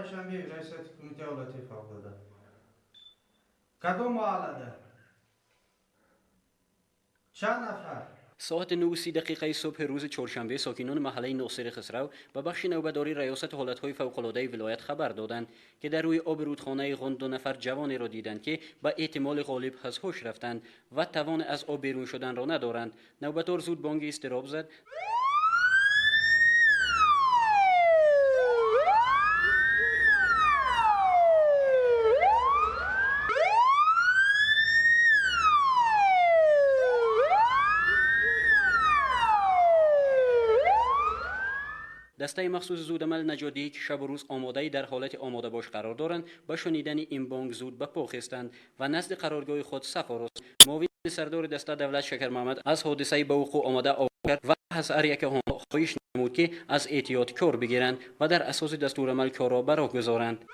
قشنگی رئیس کمیته اولتی فوق‌العاده کدوم محله چند نفر ساعت 9:30 صبح روز چهارشنبه ساکنان محله ناصر خسرو و بخش نوبتداری ریاست حالتهای فوق‌العاده ولایت خبر دادند که در روی آب رودخانه غند 2 نفر جوانی را دیدند که به احتمال غالب از هوش رفتند و توان از آب بیرون شدن را ندارند. نوبتدار زود بانگ اضطراب زد. دسته مخصوص زودعمل نجادی که شب و روز آماده در حالت آماده باش قرار دارند با شنیدن این بانگ زود به پا خستند و نزد قرارگاه خود صف آراست. معاون سردار دسته دولت شکر محمد از حادثه به وقوع آمده آگاه کرد و از هر یک آنها خواهش نمود که از احتیاط کار بگیرند و در اساس دستورالعمل کار را به راه گذارند.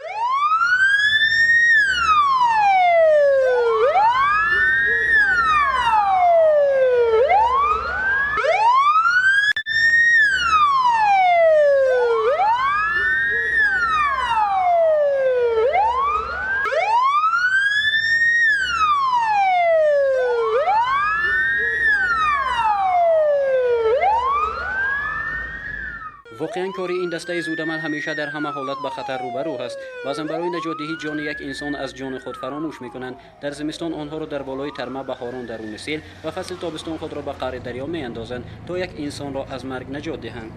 واقعا کاری این دسته زودعمل همیشه در همه حالت به خطر روبرو است. بعضا برای نجاتدهی جان یک انسان از جان خود فراموش میکنند. در زمستان آنها را در بالای ترمه بهاران درون سیل و فصل تابستان خود را به قعر دریا میاندازند تا یک انسان را از مرگ نجات دهند.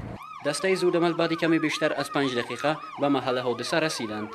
دسته زودعمل بعد کمی بیشتر از 5 دقیقه به محل حادثه رسیدند.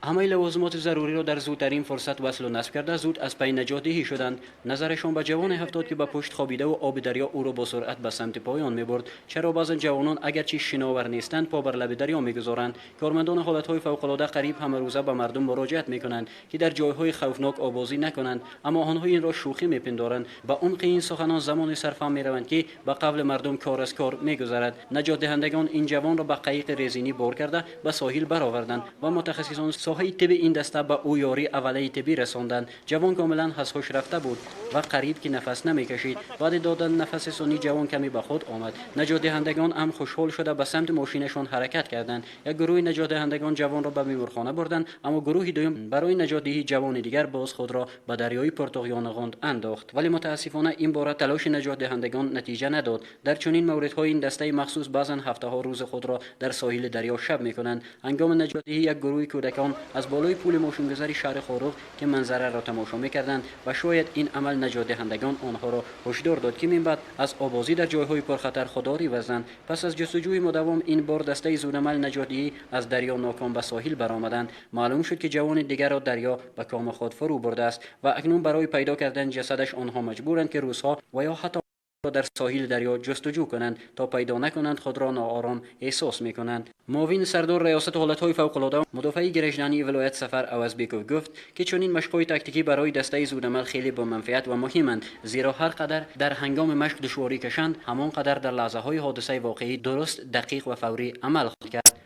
همه لوازمات ضروری را در زودترین فرصت وصل و نصب کرده زود از پی نجاتدهی شدند. نظرشان به جوان 70 که به پشت خوابیده و آب دریا او را با سرعت به سمت پایان میبرد. چرا بعضا جوانان اگرچه شناور نیستند پا بر لب دریا میگذارند. کارمندان حالتهای فوق‌العاده قریب همه روزه به مردم مراجعت میکنند که در جایهای خوفناک آبازی نکنند، اما آنها این را شوخی میپندارند. به عمق این سخنان زمان صرفا میروند که به قبل مردم کار از کار میگذرد. نجات دهندگان این جوان را به قایق رزینی بار کرده به ساحل برآوردند و متخصصان ساحه طب این دسته به او یاری اولیه طبی رساندند. جوان کاملا از هوش رفته بود و قریب که نفس نمیکشید. بعد دادن نفس ثانی جوان کمی به خود آمد. نجات دهندگان هم خوشحال شده به سمت ماشینشان حرکت کردند. یک گروه نجات دهندگان جوان را به بیمارخانه بردند، اما گروه دوم برای نجاتدهی جوان دیگر باز خود را به دریای پرتغیان غند انداخت. ولی متاسفانه این بار تلاش نجات دهندگان نتیجه نداد. در چنین موردها این دسته مخصوص بعضا هفته ها روز خود را در ساحل دریا شب میکنند. هنگام نجاتدهی یک گروه کودکان از بالای پول ماشینگذاری شهر خاروق که منظره را تماشا می‌کردند و شاید این عمل نجات دهندگان آنها را هشدار داد که من بعد از آبازی در جایهای پرخطر خودداری ورزند. پس از جستجوی مداوم این بار دسته زودعمل نجاتدهی از دریا ناکام به ساحل برآمدند. معلوم شد که جوان دیگر را دریا به کام خود فرو برده است و اکنون برای پیدا کردن جسدش آنها مجبورند که روزها و یا حتی در ساحل دریا جستجو کنند تا پیدا نکنند خود را ناآرام احساس میکنند. معاون سردار ریاست حالتهای فوق‌العاده مدافع گرجدانی ولایت سفر عوضبیکوف گفت که چنین مشق‌های تاکتیکی برای دسته زودعمل خیلی با منفعت و مهمند، زیرا هر قدر در هنگام مشق دشواری کشند همان قدر در لحظه‌های حادثه واقعی درست، دقیق و فوری عمل خواهند کرد.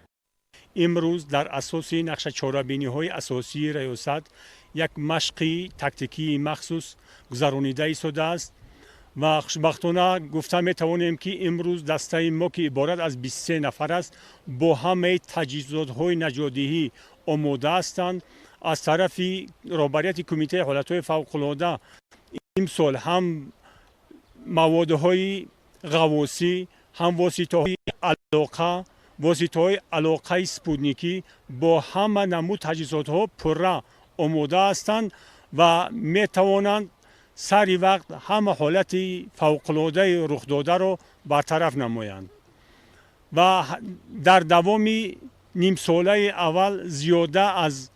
امروز در اساس نقش چاره‌بینی‌های اساسی ریاست یک مشقی تاکتیکی مخصوص گذرانیده شده است و خوشبختانه گفته میتوانیم که امروز دسته ما که عبارت از 23 نفر است با همه تجهیزات‌های نجاتدهی آماده هستند. از طرف رهبریت کمیته حالتهای فوق‌العاده امسال هم موادهای غواصی، هم واسطه‌های علاقه سپوتنیکی با همه نمود تجهیزات‌ها پره آماده هستند و میتوانند سری وقت همه حالت فوق‌العاده رخ داده را برطرف نمایند. و در دوام نیم ساله اول زیاده از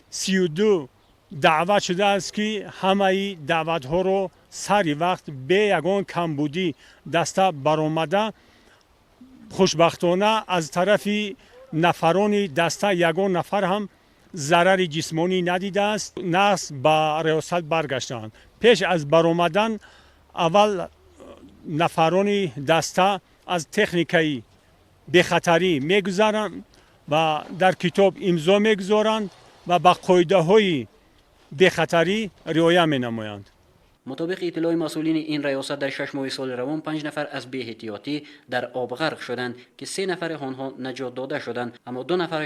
32 دعوت شده است که همه دعوت ها را سری وقت به یگان کمبودی دسته برآمده. خوشبختانه از طرف نفران دسته یگان نفر هم ضرر جسمانی ندیده است. نقص به ریاست برگشتند. پیش از برآمدن اول نفران دسته از تکنیکی بخطری میگذرند و در کتاب امضا میگذارند و با قاعده های به خطری رعایت می‌نمایند. مطابق اطلاع مسئولین این ریاست در 6 ماه سال روان 5 نفر از بی‌احتیاطی در آب غرق شدند که 3 نفر آنها نجات داده شدند، اما 2 نفر